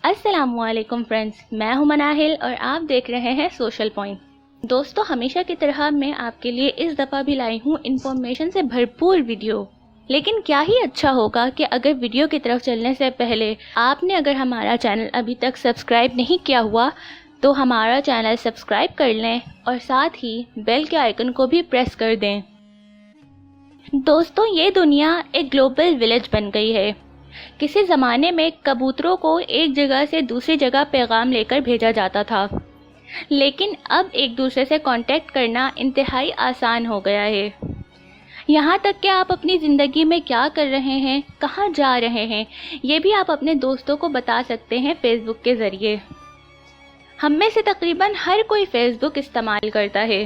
السلام علیکم فرینڈز، میں ہوں مناہل اور آپ دیکھ رہے ہیں سوشل پوائنٹ۔ دوستو، ہمیشہ کی طرح میں آپ کے لیے اس دفعہ بھی لائی ہوں انفارمیشن سے بھرپور ویڈیو۔ لیکن کیا ہی اچھا ہوگا کہ اگر ویڈیو کی طرف چلنے سے پہلے آپ نے اگر ہمارا چینل ابھی تک سبسکرائب نہیں کیا ہوا تو ہمارا چینل سبسکرائب کر لیں اور ساتھ ہی بیل کے آئیکن کو بھی پریس کر دیں۔ دوستو، یہ دنیا ایک گلوبل ولیج بن گئی ہے۔ کسی زمانے میں کبوتروں کو ایک جگہ سے دوسری جگہ پیغام لے کر بھیجا جاتا تھا، لیکن اب ایک دوسرے سے کانٹیکٹ کرنا انتہائی آسان ہو گیا ہے۔ یہاں تک کہ آپ اپنی زندگی میں کیا کر رہے ہیں، کہاں جا رہے ہیں، یہ بھی آپ اپنے دوستوں کو بتا سکتے ہیں فیس بک کے ذریعے۔ ہم میں سے تقریباً ہر کوئی فیس بک استعمال کرتا ہے،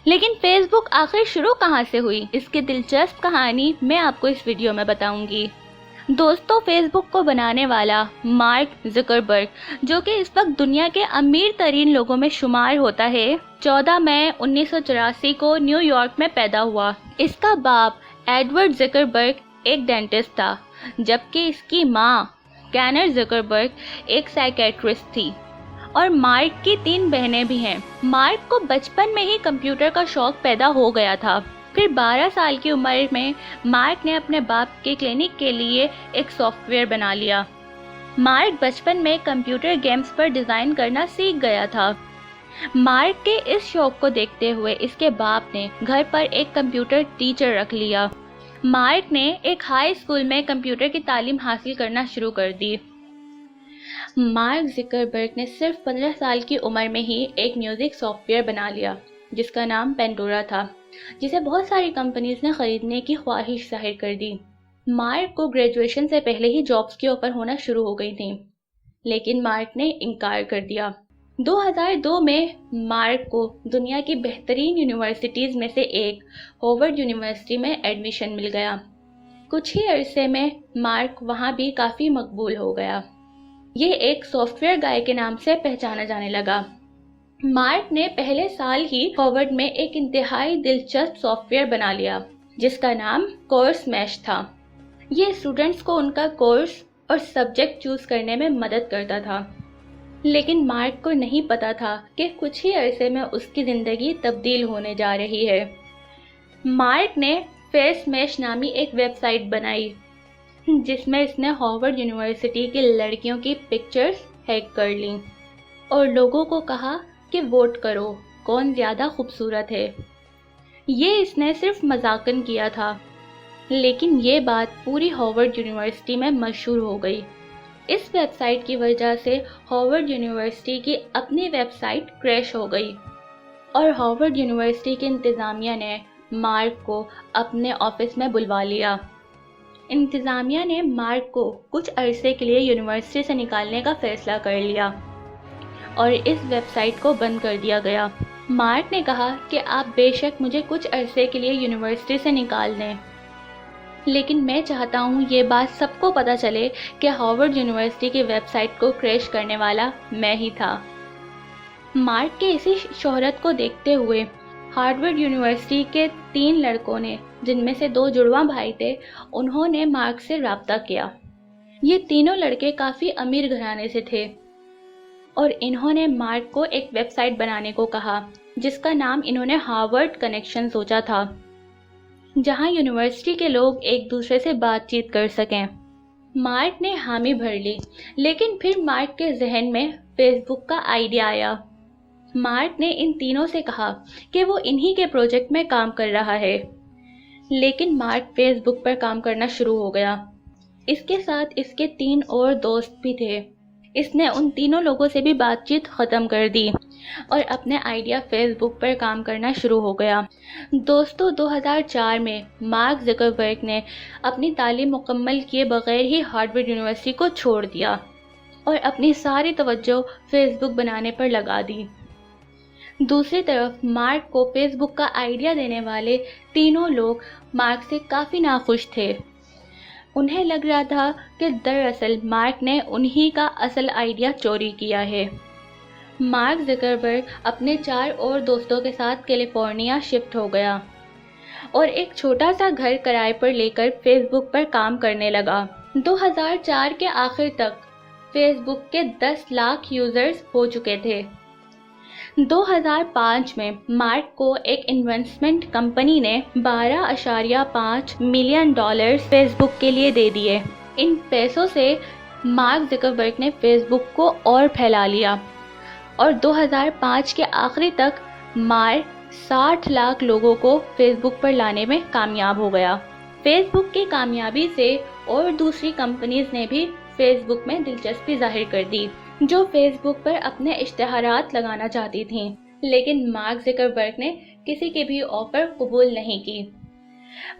لیکن فیس بک آخر شروع کہاں سے ہوئی، اس کی دلچسپ کہانی میں آپ کو اس ویڈیو میں بتاؤں گی۔ دوستو، فیس بک کو بنانے والا مارک زکربرگ، جو کہ اس وقت دنیا کے امیر ترین لوگوں میں شمار ہوتا ہے، 14 مئی 1984 کو نیو یارک میں پیدا ہوا۔ اس کا باپ ایڈورڈ زکربرگ ایک ڈینٹسٹ تھا، جبکہ اس کی ماں کینر زکربرگ ایک سائیکیٹرسٹ تھی، اور مارک کی 3 بہنیں بھی ہیں۔ مارک کو بچپن میں ہی کمپیوٹر کا شوق پیدا ہو گیا تھا۔ پھر 12 سال کی عمر میں مارک نے اپنے باپ کے کلینک کے لیے ایک سافٹ ویئر بنا لیا۔ مارک بچپن میں کمپیوٹر گیمز پر ڈیزائن کرنا سیکھ گیا تھا۔ مارک کے اس شوق کو دیکھتے ہوئے اس کے باپ نے گھر پر ایک کمپیوٹر ٹیچر رکھ لیا۔ مارک نے ایک ہائی اسکول میں کمپیوٹر کی تعلیم حاصل کرنا شروع کر دی۔ مارک زکربرگ نے صرف 15 سال کی عمر میں ہی ایک میوزک سافٹ ویئر بنا لیا جس کا نام پینڈورا تھا، جسے بہت ساری کمپنیز نے خریدنے کی خواہش ظاہر کر دی۔ مارک کو گریجویشن سے پہلے ہی جابز کی آفر ہونا شروع ہو گئی تھیں، لیکن مارک نے انکار کر دیا۔ 2002 میں مارک کو دنیا کی بہترین یونیورسٹیز میں سے ایک ہارورڈ یونیورسٹی میں ایڈمیشن مل گیا۔ کچھ ہی عرصے میں مارک وہاں بھی کافی مقبول ہو گیا۔ یہ ایک سافٹ ویئر گائے کے نام سے پہچانا جانے لگا۔ مارک نے پہلے سال ہی ہارورڈ میں ایک انتہائی دلچسپ سافٹ ویئر بنا لیا جس کا نام کورس میش تھا۔ یہ اسٹوڈنٹس کو ان کا کورس اور سبجیکٹ چوز کرنے میں مدد کرتا تھا، لیکن مارک کو نہیں پتا تھا کہ کچھ ہی عرصے میں اس کی زندگی تبدیل ہونے جا رہی ہے۔ مارک نے فیس میش نامی ایک ویب سائٹ بنائی جس میں اس نے ہارورڈ یونیورسٹی کی لڑکیوں کی پکچرز ہیک کر لیں اور لوگوں کو کہا کہ ووٹ کرو کون زیادہ خوبصورت ہے۔ یہ اس نے صرف مذاقن کیا تھا، لیکن یہ بات پوری ہارورڈ یونیورسٹی میں مشہور ہو گئی۔ اس ویب سائٹ کی وجہ سے ہارورڈ یونیورسٹی کی اپنی ویب سائٹ کریش ہو گئی، اور ہارورڈ یونیورسٹی کی انتظامیہ نے مارک کو اپنے آفس میں بلوا لیا۔ انتظامیہ نے مارک کو کچھ عرصے کے لیے یونیورسٹی سے نکالنے کا فیصلہ کر لیا اور اس ویب سائٹ کو بند کر دیا گیا۔ مارک نے کہا کہ آپ بے شک مجھے کچھ عرصے کے لیے یونیورسٹی سے نکال دیں، لیکن میں چاہتا ہوں یہ بات سب کو پتہ چلے کہ ہارورڈ یونیورسٹی کی ویب سائٹ کو کریش کرنے والا میں ہی تھا۔ مارک کے اسی شہرت کو دیکھتے ہوئے ہارورڈ یونیورسٹی کے 3 لڑکوں نے، جن میں سے 2 جڑواں بھائی تھے، انہوں نے مارک سے رابطہ کیا۔ یہ تینوں لڑکے کافی امیر گھرانے سے تھے اور انہوں نے مارک کو ایک ویب سائٹ بنانے کو کہا جس کا نام انہوں نے ہارورڈ کنیکشن سوچا تھا، جہاں یونیورسٹی کے لوگ ایک دوسرے سے بات چیت کر سکیں۔ مارک نے حامی بھر لی، لیکن پھر مارک کے ذہن میں فیس بک کا آئیڈیا آیا۔ مارک نے ان تینوں سے کہا کہ وہ انہی کے پروجیکٹ میں کام کر رہا ہے، لیکن مارک فیس بک پر کام کرنا شروع ہو گیا۔ اس کے ساتھ اس کے 3 اور دوست بھی تھے۔ اس نے ان تینوں لوگوں سے بھی بات چیت ختم کر دی اور اپنے آئیڈیا فیس بک پر کام کرنا شروع ہو گیا۔ دوستو، 2004 میں مارک زکربرگ نے اپنی تعلیم مکمل کیے بغیر ہی ہارورڈ یونیورسٹی کو چھوڑ دیا اور اپنی ساری توجہ فیس بک بنانے پر لگا دی۔ دوسری طرف مارک کو فیس بک کا آئیڈیا دینے والے تینوں لوگ مارک سے کافی ناخوش تھے۔ انہیں لگ رہا تھا کہ دراصل مارک نے انہی کا اصل آئیڈیا چوری کیا ہے۔ مارک زکربرگ اپنے 4 اور دوستوں کے ساتھ کیلیفورنیا شفٹ ہو گیا اور ایک چھوٹا سا گھر کرائے پر لے کر فیس بک پر کام کرنے لگا۔ 2004 کے آخر تک फेस बुक के 10 लाख यूजर्स हो चुके थे। 2005 में मार्क को एक इन्वेस्टमेंट कंपनी ने $12.5 मिलियन फेसबुक के लिए दे दिए। इन पैसों से मार्क ज़करबर्ग ने फेसबुक को और फैला लिया और 2005 के आखिरी तक मार्क 60 लाख लोगों को फेसबुक पर लाने में कामयाब हो गया। फेसबुक की कामयाबी से और दूसरी कंपनीज ने भी फेसबुक में दिलचस्पी जाहिर कर दी, जो फेसबुक पर अपने इश्तिहारात लगाना चाहती थीं, लेकिन मार्क ज़करबर्ग ने किसी की भी ऑफर कबूल नहीं की।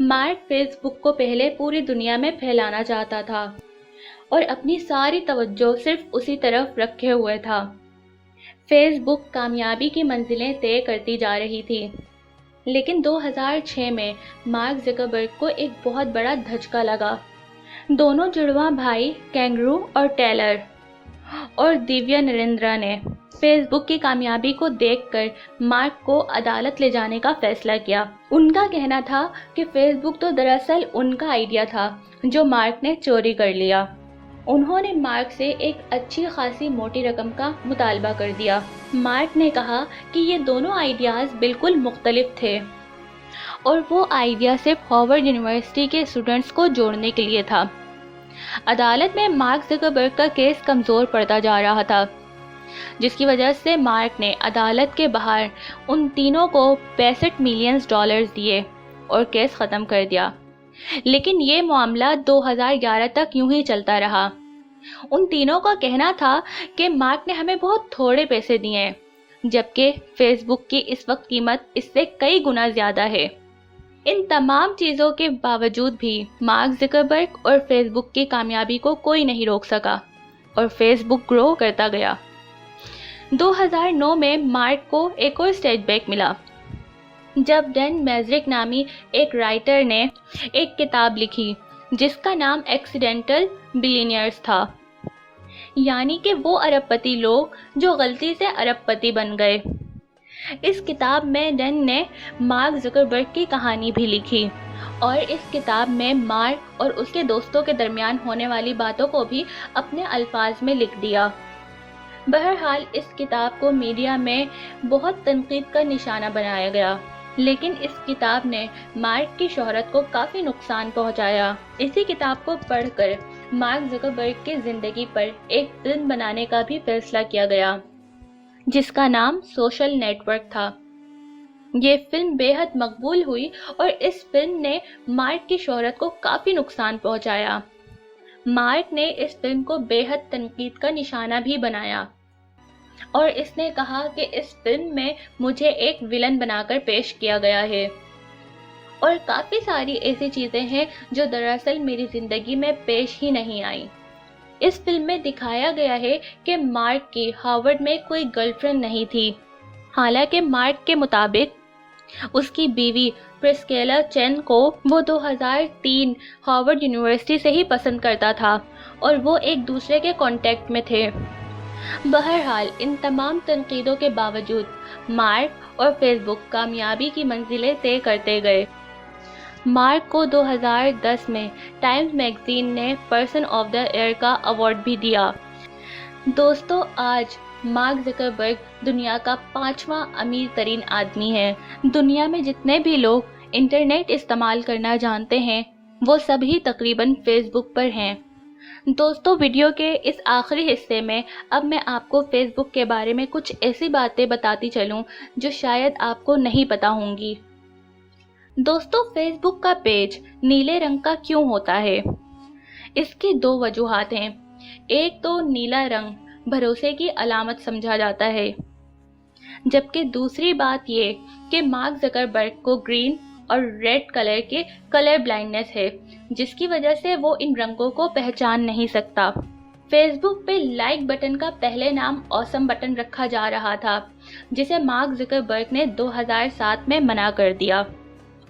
मार्क फेसबुक को पहले पूरी दुनिया में फैलाना चाहता था और अपनी सारी तवज्जो सिर्फ उसी तरफ रखे हुए था। फेसबुक कामयाबी की मंजिलें तय करती जा रही थी, लेकिन 2006 में मार्क ज़करबर्ग को एक बहुत बड़ा धचका लगा। दोनों जुड़वा भाई कैंगरू और टेलर और दिव्या नरेंद्रा ने फेसबुक की कामयाबी को देखकर मार्क को अदालत ले जाने का फैसला किया। उनका कहना था कि फेसबुक तो दरअसल उनका आइडिया था जो मार्क ने चोरी कर लिया। उन्होंने मार्क से एक अच्छी खासी मोटी रकम का मुतालबा कर दिया। मार्क ने कहा कि ये दोनों आइडियाज़ बिल्कुल मुख्तलिफ थे और वो आइडिया सिर्फ हार्वर्ड यूनिवर्सिटी के स्टूडेंट्स को जोड़ने के लिए था। अदालत में मार्क ज़करबर्ग का केस कमज़ोर पड़ता जा रहा था, जिसकी वजह से मार्क ने अदालत के बाहर उन तीनों को $65 मिलियन दिए और केस ख़त्म कर दिया। लेकिन ये मामला 2011 तक यूं ही चलता रहा। उन तीनों का कहना था कि मार्क ने हमें बहुत थोड़े पैसे दिए हैं, जबकि फेसबुक की इस वक्त कीमत इससे कई गुना ज़्यादा है। इन तमाम चीज़ों के बावजूद भी मार्क ज़करबर्ग और फेसबुक की कामयाबी को कोई नहीं रोक सका और फेसबुक ग्रो करता गया। 2009 में मार्क को एक और स्टेज ब्रेक मिला, जब डैन मैजरिक नामी एक राइटर ने एक किताब लिखी जिसका नाम एक्सीडेंटल बिलियनियर्स था, यानी कि वो अरबपति लोग जो गलती से अरबपति बन गए। इस किताब में डैन ने मार्क ज़करबर्ग की कहानी भी लिखी और इस किताब में मार्क और उसके दोस्तों के दरमियान होने वाली बातों को भी अपने अल्फाज में लिख दिया। बहरहाल इस किताब को मीडिया में बहुत तनकीद का निशाना बनाया गया, लेकिन इस किताब ने मार्क की शोहरत को काफ़ी नुकसान पहुंचाया। इसी किताब को पढ़कर मार्क ज़करबर्ग की ज़िंदगी पर एक फिल्म बनाने का भी फैसला किया गया, जिसका नाम सोशल नेटवर्क था। ये फिल्म बेहद मकबूल हुई और इस फिल्म ने मार्क की शोहरत को काफ़ी नुकसान पहुंचाया। मार्क ने इस फिल्म को बेहद तनकीद का निशाना भी बनाया और इसने कहा कि इस फिल्म में मुझे एक विलन बनाकर पेश किया गया है और काफ़ी सारी ऐसी चीज़ें हैं जो दरअसल मेरी ज़िंदगी में पेश ही नहीं आई। इस फिल्म में दिखाया गया है कि मार्क की हार्वर्ड में कोई गर्लफ्रेंड नहीं थी। हालांकि मार्क के मुताबिक उसकी बीवी प्रिस्केला चेन को वो 2003 हार्वर्ड यूनिवर्सिटी से ही पसंद करता था और वो एक दूसरे के कांटेक्ट में थे। बहरहाल इन तमाम तनकीदों के बावजूद मार्क और फेसबुक कामयाबी की मंजिलें तय करते गए। मार्क को 2010 में टाइम्स मैगजीन ने पर्सन ऑफ द ईयर का अवार्ड भी दिया। दोस्तों, आज मार्क ज़करबर्ग दुनिया का 5वां अमीर तरीन आदमी है। दुनिया में जितने भी लोग इंटरनेट इस्तेमाल करना जानते हैं, वो सभी तकरीबन फेसबुक पर हैं। दोस्तों, वीडियो के इस आखिरी हिस्से में अब मैं आपको फेसबुक के बारे में कुछ ऐसी बातें बताती चलूं जो शायद आपको नहीं पता होंगी। दोस्तों, फेसबुक का पेज नीले रंग का क्यों होता है? इसकी 2 वजूहात हैं। एक तो नीला रंग भरोसे की अलामत समझा जाता है, जबकि दूसरी बात ये कि मार्क ज़करबर्ग को ग्रीन और रेड कलर के कलर ब्लाइंडनेस है, जिसकी वजह से वो इन रंगों को पहचान नहीं सकता। फेसबुक पे लाइक बटन का पहले नाम ऑसम बटन रखा जा रहा था, जिसे मार्क ज़करबर्ग ने 2007 में मना कर दिया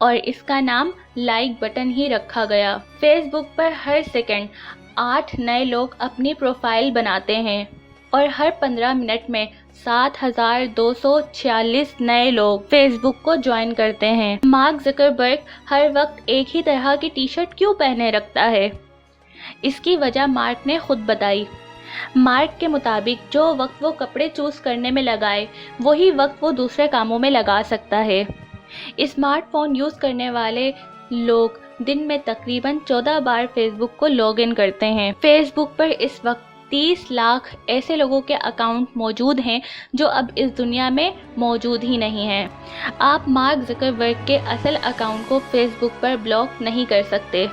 और इसका नाम लाइक बटन ही रखा गया। फेसबुक पर हर सेकंड 8 नए लोग अपनी प्रोफाइल बनाते हैं और हर 15 मिनट में 7,246 नए लोग फेसबुक को ज्वाइन करते हैं। मार्क ज़करबर्ग हर वक्त एक ही तरह की टी शर्ट क्यों पहने रखता है? इसकी वजह मार्क ने खुद बताई। मार्क के मुताबिक जो वक्त वो कपड़े चूज करने में लगाए वही वक्त वो दूसरे कामों में लगा सकता है। स्मार्टफोन यूज़ करने वाले लोग दिन में तकरीबन 14 बार फेसबुक को लॉग इन करते हैं। फेसबुक पर इस वक्त 30 लाख ऐसे लोगों के अकाउंट मौजूद हैं जो अब इस दुनिया में मौजूद ही नहीं हैं। आप मार्क ज़करबर्ग के असल अकाउंट को फेसबुक पर ब्लॉक नहीं कर सकते।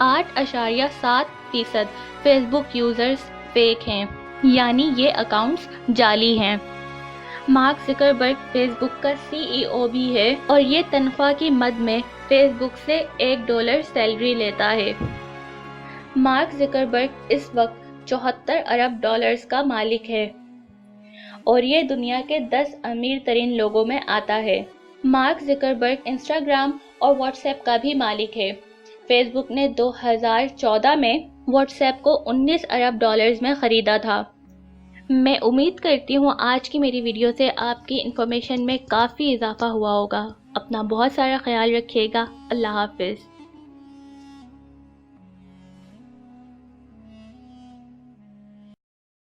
8.7% फेसबुक यूज़र्स फेक हैं, यानी ये अकाउंट्स जाली हैं। मार्क ज़करबर्ग फेसबुक का CEO भी है और ये तनख्वाह की मद में फेसबुक से $1 सैलरी लेता है। मार्क ज़करबर्ग इस वक्त 74 अरब डॉलर्स का मालिक है और ये दुनिया के 10 अमीर तरीन लोगों में आता है। मार्क ज़करबर्ग इंस्टाग्राम और व्हाट्सएप का भी मालिक है। फेसबुक ने 2014 में व्हाट्सएप को 19 अरब डॉलर्स में ख़रीदा था। मैं उम्मीद करती हूँ आज की मेरी वीडियो से आपकी इन्फॉर्मेशन में काफ़ी इजाफा हुआ होगा। अपना बहुत सारा ख्याल रखिएगा। अल्लाह हाफ़िज़।